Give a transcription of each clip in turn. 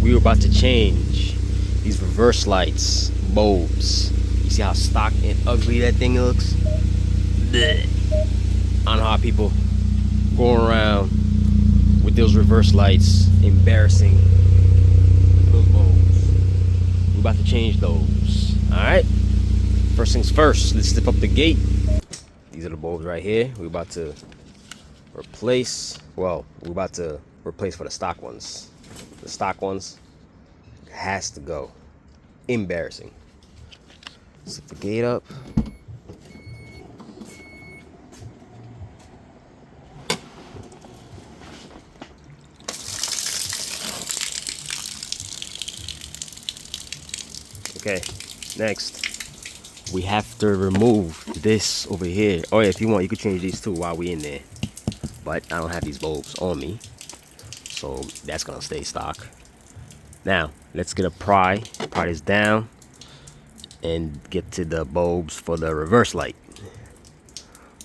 we were about to change these reverse lights, bulbs. You see how stock and ugly that thing looks? Blech. I don't know how people going around with those reverse lights, embarrassing. Those bulbs. We're about to change those. Alright? First things first, let's lift up the gate. These are the bulbs right here. We're about to replace, well, we're about to replace for the stock ones. The stock ones has to go. Embarrassing. Set the gate up. Okay, next we have to remove this over here. Oh yeah, if you want, you could change these too while we in there. But I don't have these bulbs on me, so that's gonna stay stock. Now let's get a pry this down, and get to the bulbs for the reverse light.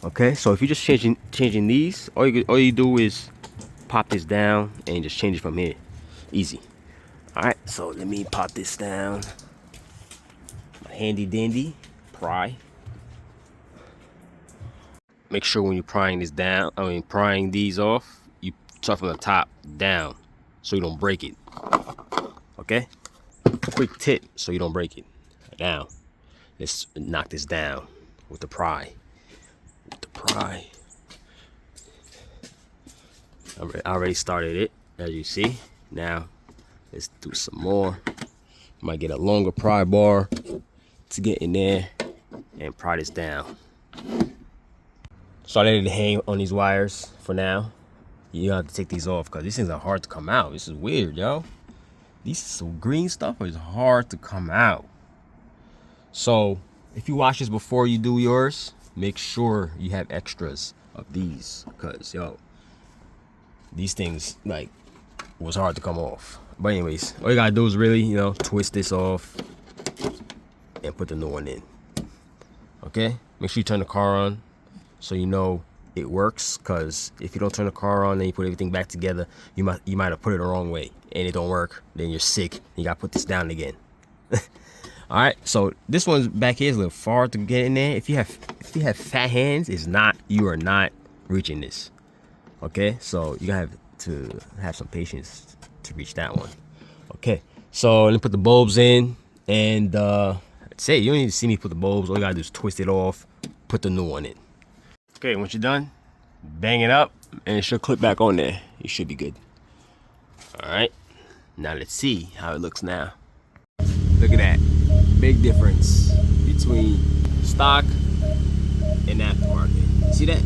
Okay, so if you're just changing these, all you do is pop this down and just change it from here. Easy. All right, so let me pop this down. Handy dandy pry. Make sure when you're prying this down, prying these off, you start from the top down so you don't break it. Okay? Quick tip so you don't break it. Now, let's knock this down with the pry. I already started it, as you see. Now, let's do some more. Might get a longer pry bar to get in there and pry this down. So I let it hang on these wires for now. You have to take these off because these things are hard to come out. This is weird, yo. These some green stuff is hard to come out. So if you wash this before you do yours, make sure you have extras of these, because yo, these things like was hard to come off. But anyways, all you gotta do is really, twist this off and put the new one in. Okay, make sure you turn the car on so you know it works, because if you don't turn the car on and you put everything back together, you might have put it the wrong way and it don't work, then you're sick, you gotta put this down again. All right, so this one's back here is a little far to get in there. If you have fat hands, you are not reaching this. Okay, so you gotta have to have some patience to reach that one. Okay, so let me put the bulbs in, and say you don't need to see me put the bulbs. All you gotta do is twist it off, put the new one in. Okay, once you're done, bang it up, and it should clip back on there. You should be good. All right, now let's see how it looks now. Look at that, big difference between stock and aftermarket. See that?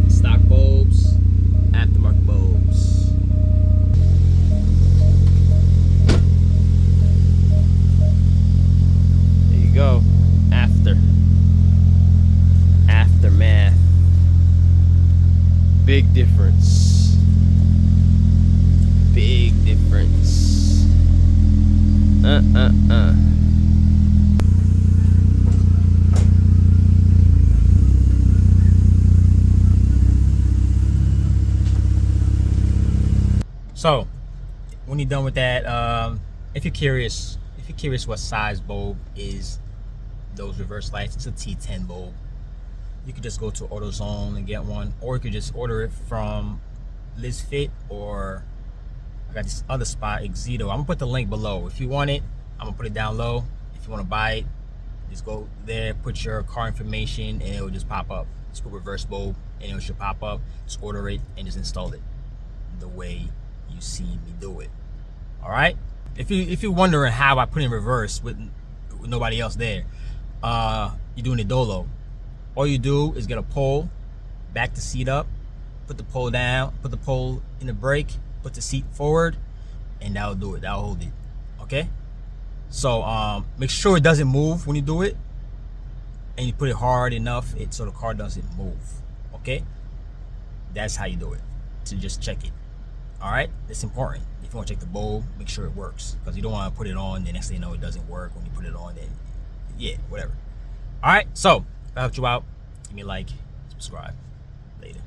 Stock bulbs, aftermarket bulbs. There you go. Aftermath. Big difference. Big difference. So when you're done with that, if you're curious what size bulb is those reverse lights, it's a T10 bulb. You could just go to AutoZone and get one, or you could just order it from LizFit, or I got this other spot, Exito. I'm gonna put the link below. If you want it, I'm gonna put it down low. If you want to buy it, just go there, put your car information, and it will just pop up. Just put reverse bulb, and it should pop up. Just order it and just install it the way you see me do it. All right. If you're wondering how I put in reverse with nobody else there, you're doing it dolo. All you do is get a pole, back the seat up, put the pole down, put the pole in the brake, put the seat forward, and that'll do it. That'll hold it. Okay. So make sure it doesn't move when you do it, and you put it hard enough so the car doesn't move. Okay. That's how you do it. To just check it. All right, it's important. If you want to check the bulb, make sure it works, because you don't want to put it on, the next thing you know it doesn't work. When you put it on, then yeah, whatever. All right, so if I helped you out, give me a like, subscribe. Later.